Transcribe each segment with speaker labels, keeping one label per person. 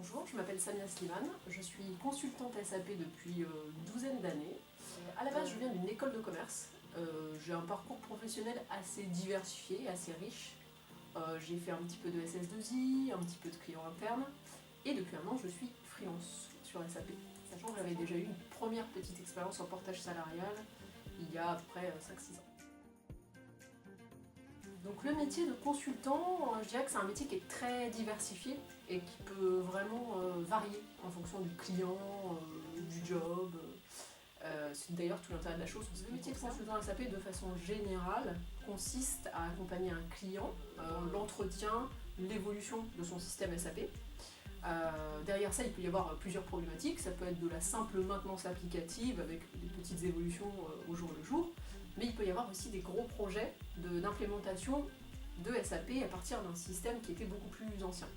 Speaker 1: Bonjour, je m'appelle Samia Slimane, je suis consultante SAP depuis une douzaine d'années. À la base, je viens d'une école de commerce. J'ai un parcours professionnel assez diversifié, assez riche. J'ai fait un petit peu de SS2I, un petit peu de client interne, et depuis un an, je suis freelance sur SAP. Sachant que j'avais déjà eu une première petite expérience en portage salarial il y a à peu près 5-6 ans. Donc le métier de consultant, je dirais que c'est un métier qui est très diversifié et qui peut vraiment varier en fonction du client, du job. C'est d'ailleurs tout l'intérêt de la chose. Le métier de consultant SAP de façon générale consiste à accompagner un client dans l'entretien, l'évolution de son système SAP. Derrière ça, il peut y avoir plusieurs problématiques. Ça peut être de la simple maintenance applicative avec des petites évolutions au jour le jour, mais il peut y avoir aussi des gros projets d'implémentation de SAP à partir d'un système qui était beaucoup plus ancien.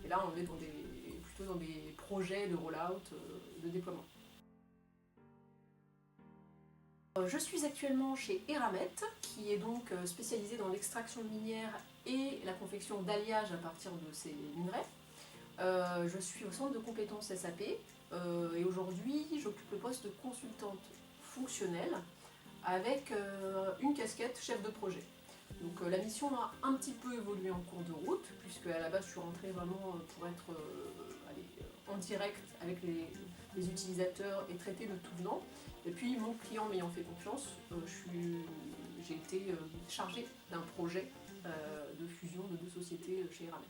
Speaker 1: Et là, on est plutôt dans des projets de rollout, de déploiement. Je suis actuellement chez Eramet, qui est donc spécialisé dans l'extraction minière et la confection d'alliages à partir de ces minerais. Je suis au centre de compétences SAP et aujourd'hui j'occupe le poste de consultante fonctionnelle avec une casquette chef de projet. Donc la mission a un petit peu évolué en cours de route, puisque à la base je suis rentrée vraiment pour être en direct avec les utilisateurs et traiter le tout venant. Et puis mon client m'ayant fait confiance, j'ai été chargée d'un projet de fusion de deux sociétés chez Eramet.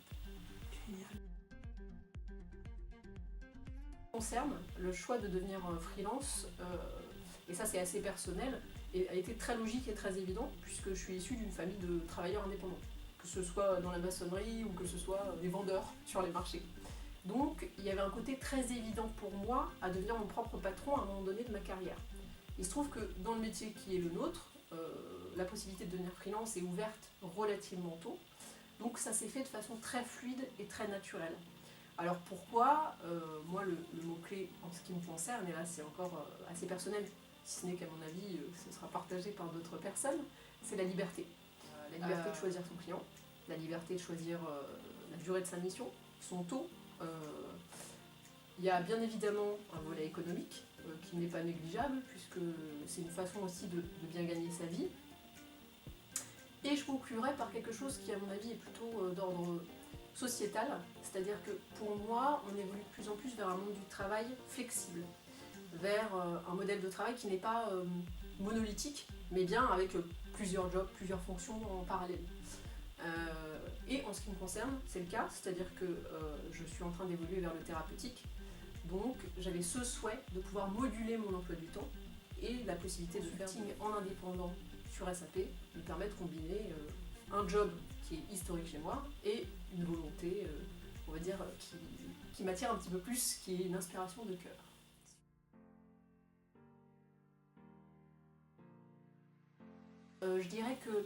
Speaker 1: Concerne le choix de devenir freelance, et ça c'est assez personnel, et a été très logique et très évident puisque je suis issue d'une famille de travailleurs indépendants, que ce soit dans la maçonnerie ou que ce soit des vendeurs sur les marchés. Donc il y avait un côté très évident pour moi à devenir mon propre patron à un moment donné de ma carrière. Il se trouve que dans le métier qui est le nôtre, la possibilité de devenir freelance est ouverte relativement tôt, donc ça s'est fait de façon très fluide et très naturelle. Alors pourquoi moi le mot-clé en ce qui me concerne, et là c'est encore assez personnel, si ce n'est qu'à mon avis ce sera partagé par d'autres personnes, c'est la liberté. La liberté de choisir son client, la liberté de choisir la durée de sa mission, son taux. Il y a bien évidemment un volet économique qui n'est pas négligeable puisque c'est une façon aussi de bien gagner sa vie. Et je conclurai par quelque chose qui à mon avis est plutôt d'ordre sociétal, c'est-à-dire que pour moi, on évolue de plus en plus vers un monde du travail flexible, vers un modèle de travail qui n'est pas monolithique, mais bien avec plusieurs jobs, plusieurs fonctions en parallèle. Et en ce qui me concerne, c'est le cas, c'est-à-dire que je suis en train d'évoluer vers le thérapeutique, donc j'avais ce souhait de pouvoir moduler mon emploi du temps et la possibilité de faire en indépendant sur SAP me permet de combiner un job qui est historique chez moi et une volonté, on va dire, qui m'attire un petit peu plus, qui est une inspiration de cœur. Je dirais que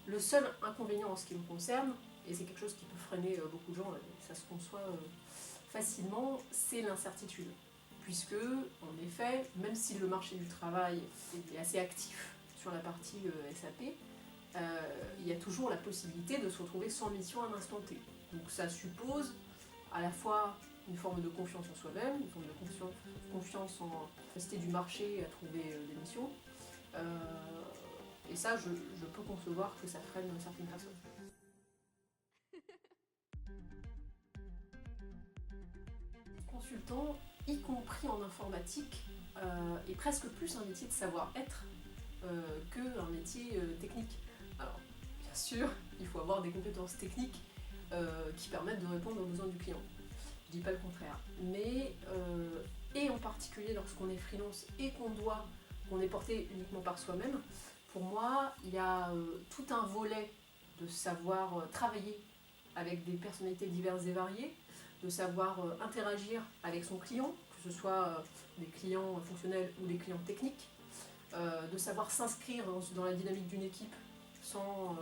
Speaker 1: le seul inconvénient en ce qui me concerne, et c'est quelque chose qui peut freiner beaucoup de gens, et ça se conçoit facilement, c'est l'incertitude. Puisque, en effet, même si le marché du travail est assez actif sur la partie SAP, il y a toujours la possibilité de se retrouver sans mission à un instant T. Donc ça suppose à la fois une forme de confiance en soi-même, une forme de confiance en la capacité du marché à trouver des missions. Et ça, je peux concevoir que ça freine certaines personnes. Consultant, y compris en informatique, est presque plus un métier de savoir-être qu'un métier technique. Alors, bien sûr, il faut avoir des compétences techniques qui permettent de répondre aux besoins du client. Je dis pas le contraire. Mais, et en particulier lorsqu'on est freelance et qu'on est porté uniquement par soi-même, pour moi, il y a tout un volet de savoir travailler avec des personnalités diverses et variées, de savoir interagir avec son client, que ce soit des clients fonctionnels ou des clients techniques, de savoir s'inscrire dans la dynamique d'une équipe sans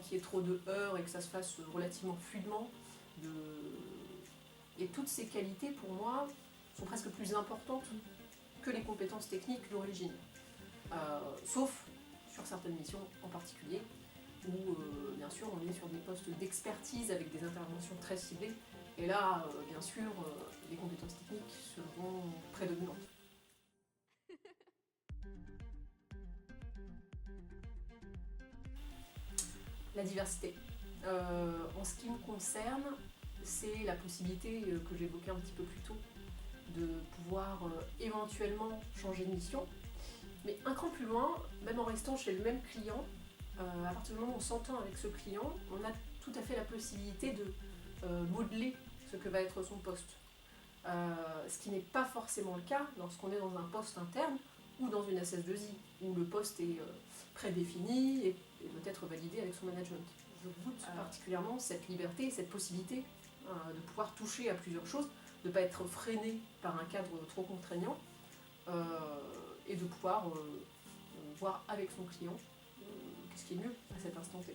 Speaker 1: qu'il y ait trop de heurts et que ça se fasse relativement fluidement. Et toutes ces qualités, pour moi, sont presque plus importantes que les compétences techniques d'origine. Sauf sur certaines missions en particulier, où bien sûr on est sur des postes d'expertise avec des interventions très ciblées, Et là, bien sûr, les compétences techniques seront prédominantes. La diversité. En ce qui me concerne, c'est la possibilité que j'évoquais un petit peu plus tôt de pouvoir éventuellement changer de mission. Mais un cran plus loin, même en restant chez le même client, à partir du moment où on s'entend avec ce client, on a tout à fait la possibilité de modeler ce que va être son poste. Ce qui n'est pas forcément le cas lorsqu'on est dans un poste interne ou dans une SS2I, où le poste est prédéfini et doit être validé avec son management. Je goûte particulièrement cette liberté et cette possibilité de pouvoir toucher à plusieurs choses, de ne pas être freiné par un cadre trop contraignant, et de pouvoir voir avec son client qu'est-ce qui est mieux à cet instant T.